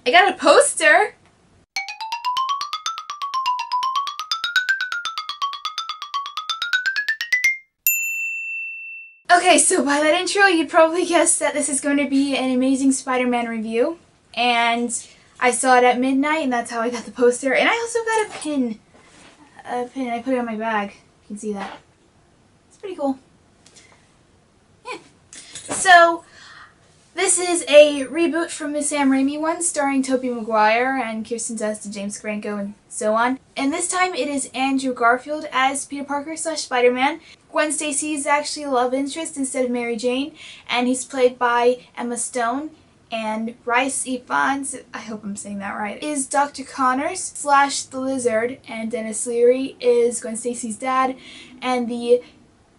I got a poster! Okay, so by that intro, you'd probably guess that this is going to be an Amazing Spider-Man review. And I saw it at midnight, and that's how I got the poster. And I also got a pin. I put it on my bag. You can see that. It's pretty cool. Yeah. So, this is a reboot from the Sam Raimi one, starring Tobey Maguire and Kirsten Dunst and James Franco and so on. And this time it is Andrew Garfield as Peter Parker / Spider-Man. Gwen Stacy is actually a love interest instead of Mary Jane, and he's played by Emma Stone. And Rhys Ifans, I hope I'm saying that right, is Dr. Connors / the Lizard, and Denis Leary is Gwen Stacy's dad and the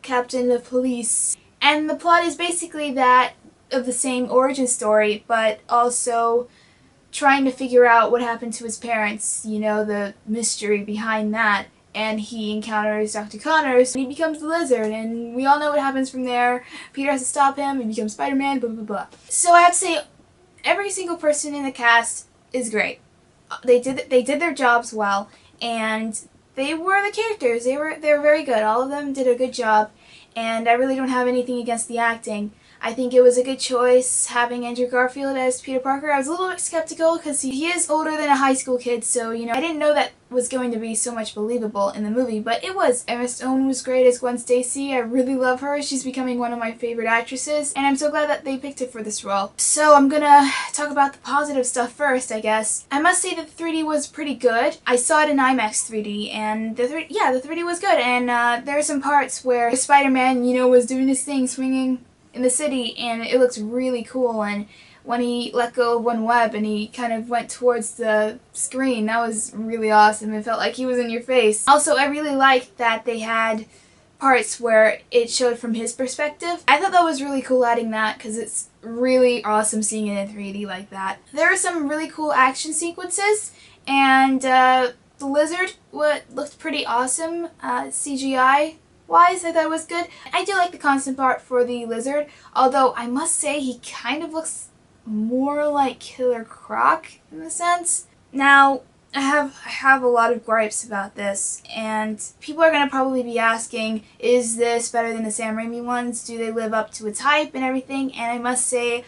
captain of police. And the plot is basically that of the same origin story, but also trying to figure out what happened to his parents, you know, the mystery behind that. And he encounters Dr. Connors, and he becomes the Lizard, and we all know what happens from there. Peter has to stop him, he becomes Spider-Man, blah blah blah. So I have to say, every single person in the cast is great. They did their jobs well, and they were the characters. They were very good. All of them did a good job, and I really don't have anything against the acting. I think it was a good choice having Andrew Garfield as Peter Parker. I was a little bit skeptical because he is older than a high school kid, so, you know, I didn't know that was going to be so much believable in the movie, but it was. Emma Stone was great as Gwen Stacy. I really love her. She's becoming one of my favorite actresses, and I'm so glad that they picked her for this role. So I'm gonna talk about the positive stuff first, I guess. I must say that the 3D was pretty good. I saw it in IMAX 3D, and the 3D was good, and there are some parts where Spider-Man, you know, was doing his thing, swinging in the city, and it looks really cool. And when he let go of one web and he kind of went towards the screen, that was really awesome. It felt like he was in your face. Also, I really liked that they had parts where it showed from his perspective. I thought that was really cool adding that, because it's really awesome seeing it in 3D like that. There are some really cool action sequences, and the Lizard looked pretty awesome CGI wise. I thought it was good. I do like the concept art for the Lizard, although I must say he kind of looks more like Killer Croc in a sense. Now, I have a lot of gripes about this, and people are going to probably be asking, is this better than the Sam Raimi ones? Do they live up to its hype and everything? And I must say,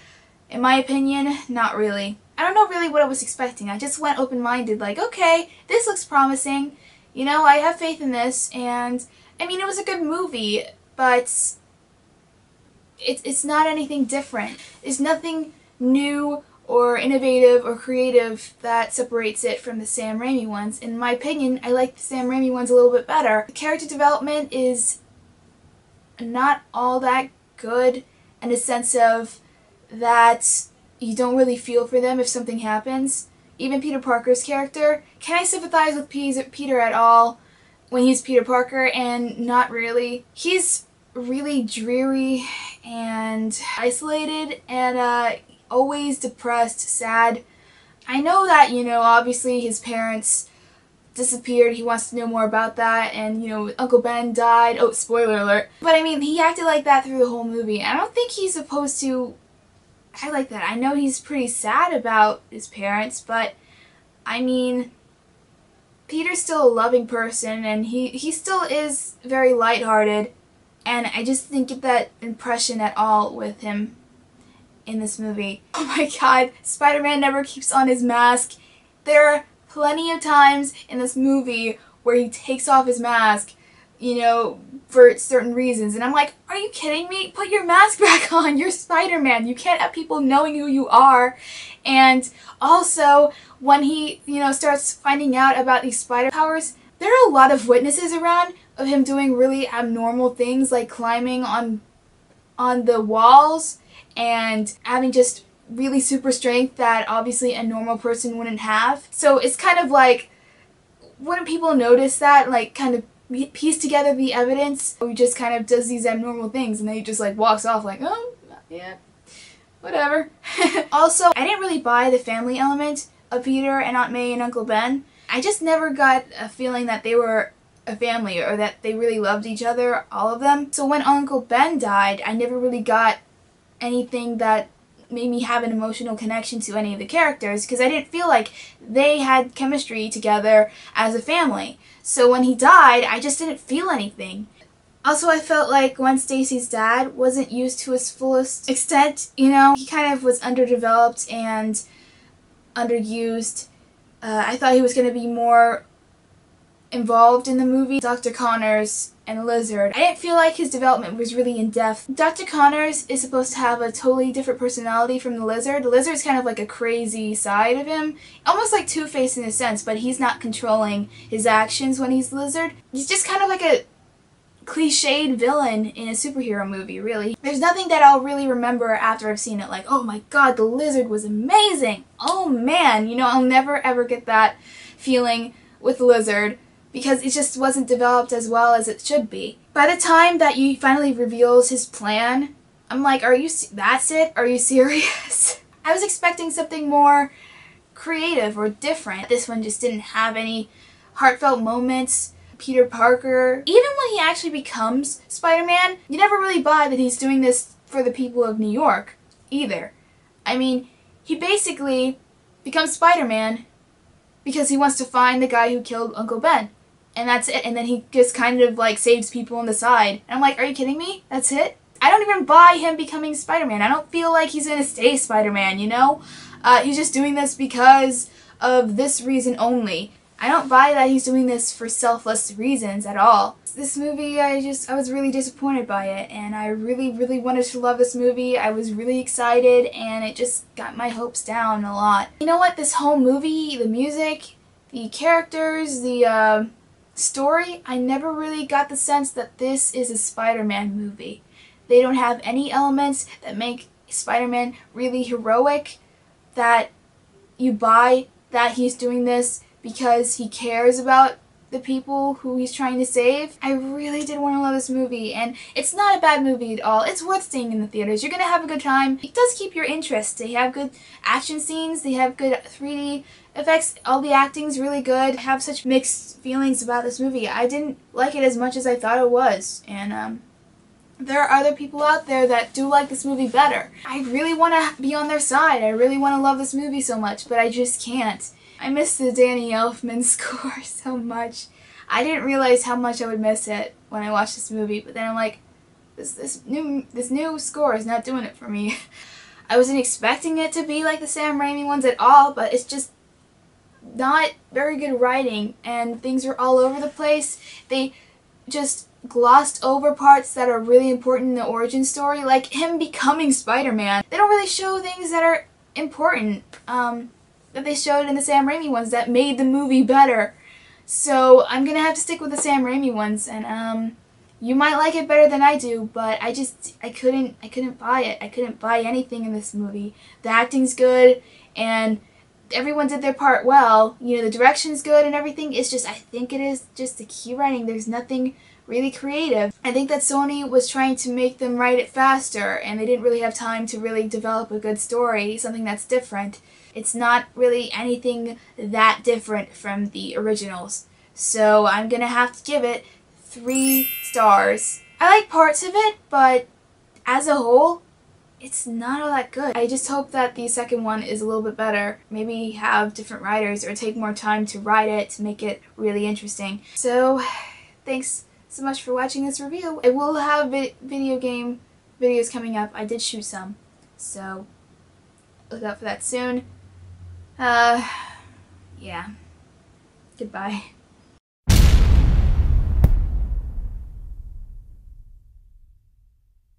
in my opinion, not really. I don't know really what I was expecting. I just went open-minded, like, okay, this looks promising. You know, I have faith in this, and I mean, it was a good movie, but it's not anything different. There's nothing new or innovative or creative that separates it from the Sam Raimi ones. In my opinion, I like the Sam Raimi ones a little bit better. The character development is not all that good in a sense of that you don't really feel for them if something happens. Even Peter Parker's character, can I sympathize with Peter at all when he's Peter Parker? And not really. He's really dreary and isolated and always depressed, sad. I know that, you know, obviously his parents disappeared. He wants to know more about that, and, you know, Uncle Ben died. Oh, spoiler alert. But I mean, he acted like that through the whole movie. I don't think he's supposed to act like that. I know he's pretty sad about his parents, but I mean, Peter's still a loving person, and he still is very lighthearted, and I just didn't get that impression at all with him in this movie. Oh my god, Spider-Man never keeps on his mask. There are plenty of times in this movie where he takes off his mask, you know, for certain reasons, and I'm like, are you kidding me? Put your mask back on. You're Spider-Man. You can't have people knowing who you are. And also, when he, you know, starts finding out about these spider powers, there are a lot of witnesses around of him doing really abnormal things, like climbing on the walls and having just really super strength that obviously a normal person wouldn't have. So it's kind of like, wouldn't people notice that? Like, kind of piece together the evidence? He just kind of does these abnormal things, and then he just like walks off like, oh, yeah, whatever. Also, I didn't really buy the family element of Peter and Aunt May and Uncle Ben. I just never got a feeling that they were a family or that they really loved each other, all of them. So when Uncle Ben died, I never really got anything that made me have an emotional connection to any of the characters because I didn't feel like they had chemistry together as a family. So when he died, I just didn't feel anything. Also, I felt like Gwen Stacy's dad wasn't used to his fullest extent, you know? He kind of was underdeveloped and underused. I thought he was going to be more involved in the movie. Dr. Connors and Lizard, I didn't feel like his development was really in-depth. Dr. Connors is supposed to have a totally different personality from the Lizard. The Lizard's kind of like a crazy side of him, almost like Two-Face in a sense, but he's not controlling his actions when he's Lizard. He's just kind of like a cliched villain in a superhero movie, really. There's nothing that I'll really remember after I've seen it, like, oh my god, the Lizard was amazing! Oh man, you know, I'll never ever get that feeling with the Lizard because it just wasn't developed as well as it should be. By the time that he finally reveals his plan, I'm like, that's it? Are you serious? I was expecting something more creative or different. This one just didn't have any heartfelt moments. Peter Parker, even when he actually becomes Spider-Man, you never really buy that he's doing this for the people of New York either. I mean, he basically becomes Spider-Man because he wants to find the guy who killed Uncle Ben. And that's it. And then he just kind of like saves people on the side. And I'm like, are you kidding me? That's it? I don't even buy him becoming Spider-Man. I don't feel like he's gonna stay Spider-Man, you know? He's just doing this because of this reason only. I don't buy that he's doing this for selfless reasons at all. This movie, I was really disappointed by it, and I really, really wanted to love this movie. I was really excited, and it just got my hopes down a lot. You know what? This whole movie, the music, the characters, the story, I never really got the sense that this is a Spider-Man movie. They don't have any elements that make Spider-Man really heroic, that you buy that he's doing this because he cares about the people who he's trying to save. I really did want to love this movie, and it's not a bad movie at all. It's worth seeing in the theaters. You're going to have a good time. It does keep your interest. They have good action scenes. They have good 3D effects. All the acting's really good. I have such mixed feelings about this movie. I didn't like it as much as I thought it was, and there are other people out there that do like this movie better. I really want to be on their side. I really want to love this movie so much, but I just can't. I miss the Danny Elfman score so much. I didn't realize how much I would miss it when I watched this movie, but then I'm like, this new score is not doing it for me. I wasn't expecting it to be like the Sam Raimi ones at all, but it's just not very good writing, and things are all over the place. They just glossed over parts that are really important in the origin story, like him becoming Spider-Man. They don't really show things that are important, that they showed in the Sam Raimi ones that made the movie better. So I'm gonna have to stick with the Sam Raimi ones, and you might like it better than I do, but I couldn't buy it. I couldn't buy anything in this movie. The acting's good, and everyone did their part well. You know, the direction's good and everything. It's just, I think it is just the key writing. There's nothing really creative. I think that Sony was trying to make them write it faster, and they didn't really have time to really develop a good story, something that's different. It's not really anything that different from the originals. So I'm gonna have to give it 3 stars. I like parts of it, but as a whole, it's not all that good. I just hope that the second one is a little bit better. Maybe have different writers or take more time to write it to make it really interesting. So, thanks so much for watching this review. I will have video game videos coming up. I did shoot some, so look out for that soon. Yeah. Goodbye.